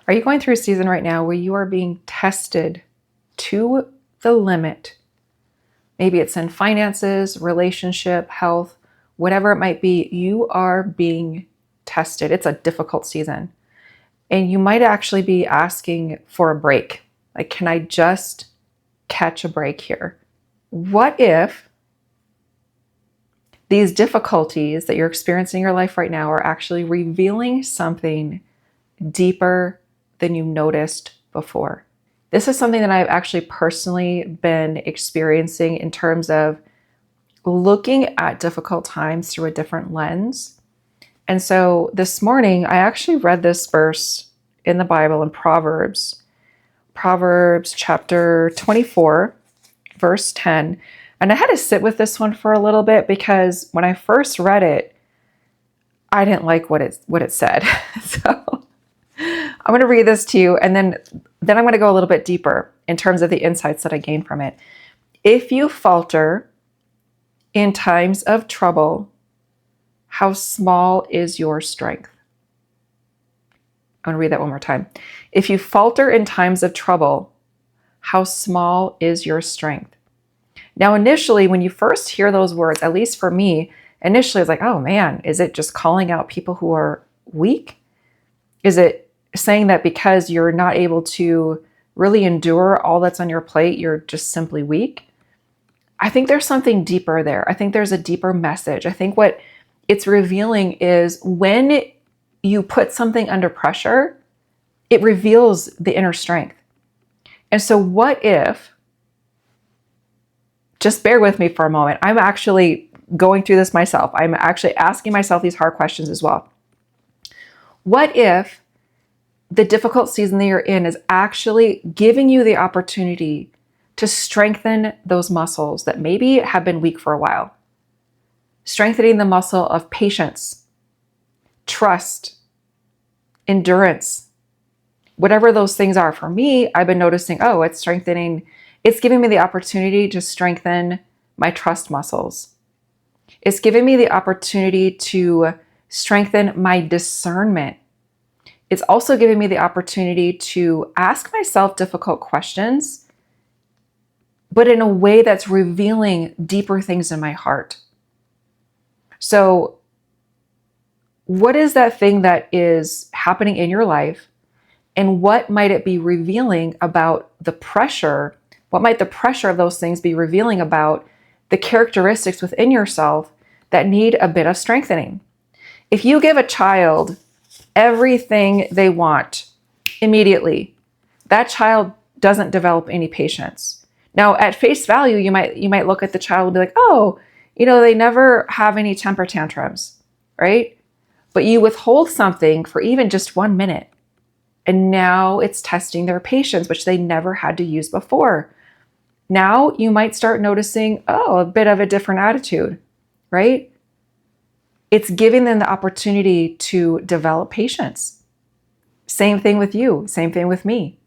Are you going through a season right now where you are being tested to the limit? Maybe it's in finances, relationship, health, whatever it might be. You are being tested. It's a difficult season. And you might actually be asking for a break. Like, can I just catch a break here? What if these difficulties that you're experiencing in your life right now are actually revealing something deeper than you noticed before? This is something that I've actually personally been experiencing in terms of looking at difficult times through a different lens. And so this morning, I actually read this verse in the Bible in Proverbs chapter 24, verse 10. And I had to sit with this one for a little bit because when I first read it, I didn't like what it said. So I'm going to read this to you, and then I'm going to go a little bit deeper in terms of the insights that I gained from it. If you falter in times of trouble, how small is your strength? I'm going to read that one more time. If you falter in times of trouble, how small is your strength? Now, initially, when you first hear those words, at least for me, initially it's like, oh man, is it just calling out people who are weak? Is it saying that because you're not able to really endure all that's on your plate, you're just simply weak? I think there's something deeper there. I think there's a deeper message. I think what it's revealing is when you put something under pressure, it reveals the inner strength. And so what if, just bear with me for a moment, I'm actually going through this myself. I'm actually asking myself these hard questions as well. What if the difficult season that you're in is actually giving you the opportunity to strengthen those muscles that maybe have been weak for a while? Strengthening the muscle of patience, trust, endurance, whatever those things are. For me, I've been noticing, it's giving me the opportunity to strengthen my trust muscles. It's giving me the opportunity to strengthen my discernment. It's also giving me the opportunity to ask myself difficult questions, but in a way that's revealing deeper things in my heart. So, what is that thing that is happening in your life? And what might it be revealing about the pressure? What might the pressure of those things be revealing about the characteristics within yourself that need a bit of strengthening? If you give a child everything they want immediately, that child doesn't develop any patience. Now, at face value, you might look at the child and be like, oh, they never have any temper tantrums, right? But you withhold something for even just 1 minute, and now it's testing their patience, which they never had to use before. Now you might start noticing, a bit of a different attitude, right? It's giving them the opportunity to develop patience. Same thing with you, same thing with me.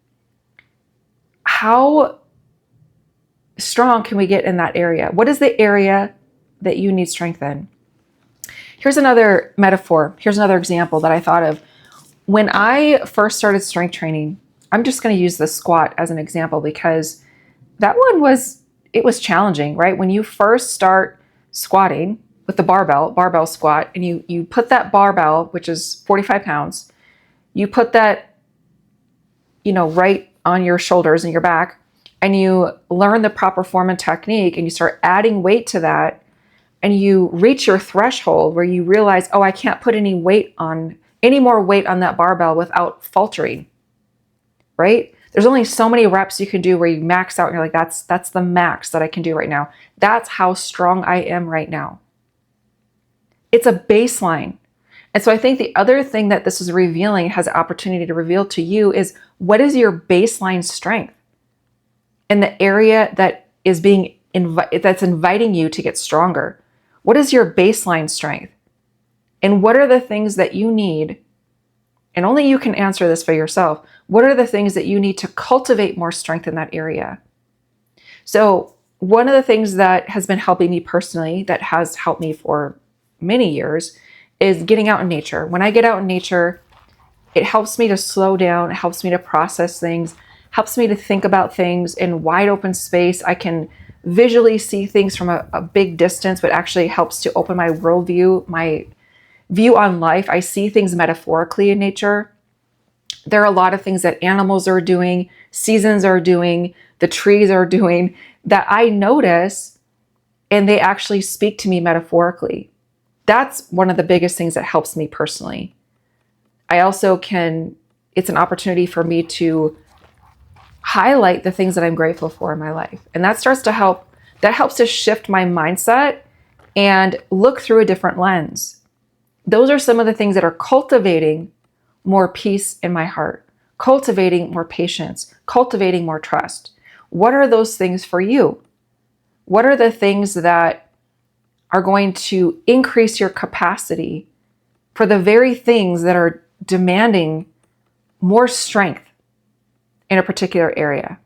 How strong can we get in that area? What is the area that you need strength in? Here's another metaphor. Here's another example that I thought of. When I first started strength training, I'm just going to use the squat as an example because that one was challenging, right? When you first start squatting with the barbell squat, and you put that barbell, which is 45 pounds, you put that, right on your shoulders and your back, and you learn the proper form and technique, and you start adding weight to that, and you reach your threshold where you realize, I can't put any more weight on that barbell without faltering, right? There's only so many reps you can do where you max out and you're like, that's the max that I can do right now. That's how strong I am right now. It's a baseline. And so I think the other thing that this is revealing, has the opportunity to reveal to you, is what is your baseline strength in the area that is that's inviting you to get stronger? What is your baseline strength? And what are the things that you need? And only you can answer this for yourself. What are the things that you need to cultivate more strength in that area? So one of the things that has been helping me personally, that has helped me for many years, is getting out in nature. When I get out in nature, It helps me to slow down, it helps me to process things, helps me to think about things in wide open space. I can visually see things from a big distance, but actually helps to open my worldview, my view on life. I see things metaphorically in nature. There are a lot of things that animals are doing, seasons are doing, the trees are doing that I notice, and they actually speak to me metaphorically. That's one of the biggest things that helps me personally. I also it's an opportunity for me to highlight the things that I'm grateful for in my life. And that helps to shift my mindset and look through a different lens. Those are some of the things that are cultivating more peace in my heart, cultivating more patience, cultivating more trust. What are those things for you? What are the things that are going to increase your capacity for the very things that are demanding more strength in a particular area?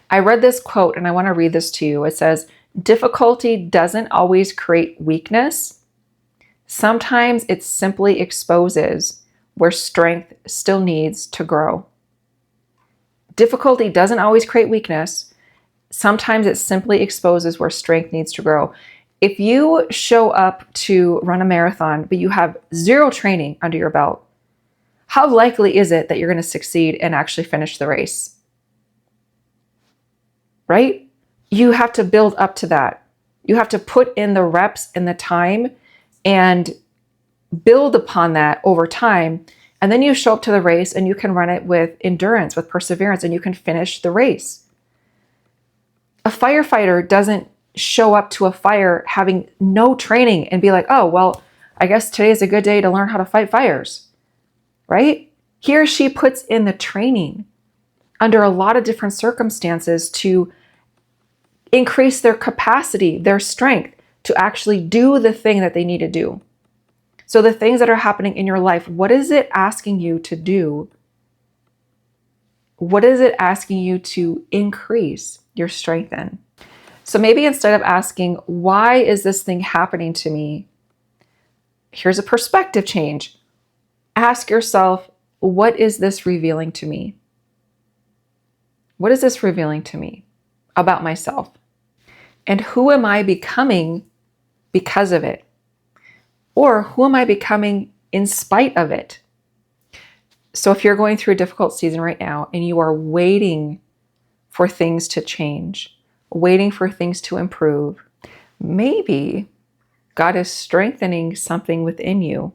I read this quote and I want to read this to you. It says, "Difficulty doesn't always create weakness. Sometimes it simply exposes where strength still needs to grow." Difficulty doesn't always create weakness. Sometimes it simply exposes where strength needs to grow. If you show up to run a marathon, but you have zero training under your belt, how likely is it that you're going to succeed and actually finish the race? Right? You have to build up to that. You have to put in the reps and the time and build upon that over time. And then you show up to the race and you can run it with endurance, with perseverance, and you can finish the race. A firefighter doesn't show up to a fire having no training and be like, oh, well, I guess today is a good day to learn how to fight fires, right? He or she puts in the training under a lot of different circumstances to increase their capacity, their strength to actually do the thing that they need to do. So the things that are happening in your life, what is it asking you to do? What is it asking you to increase your strength in? So maybe instead of asking, why is this thing happening to me? Here's a perspective change. Ask yourself, what is this revealing to me? What is this revealing to me about myself? And who am I becoming because of it? Or who am I becoming in spite of it? So if you're going through a difficult season right now and you are waiting for things to change, waiting for things to improve, maybe God is strengthening something within you.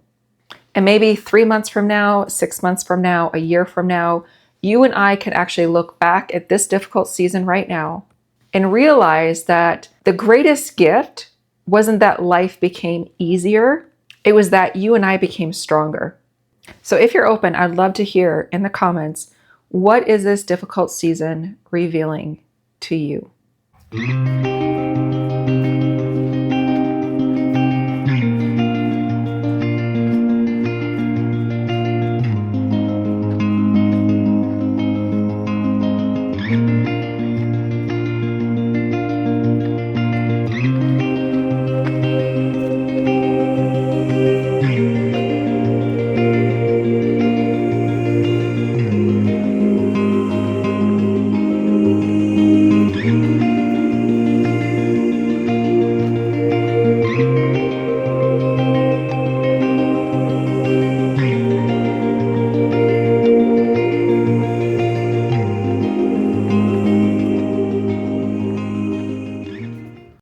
And maybe 3 months from now, 6 months from now, a year from now, you and I can actually look back at this difficult season right now and realize that the greatest gift wasn't that life became easier. It was that you and I became stronger. So if you're open, I'd love to hear in the comments, what is this difficult season revealing to you?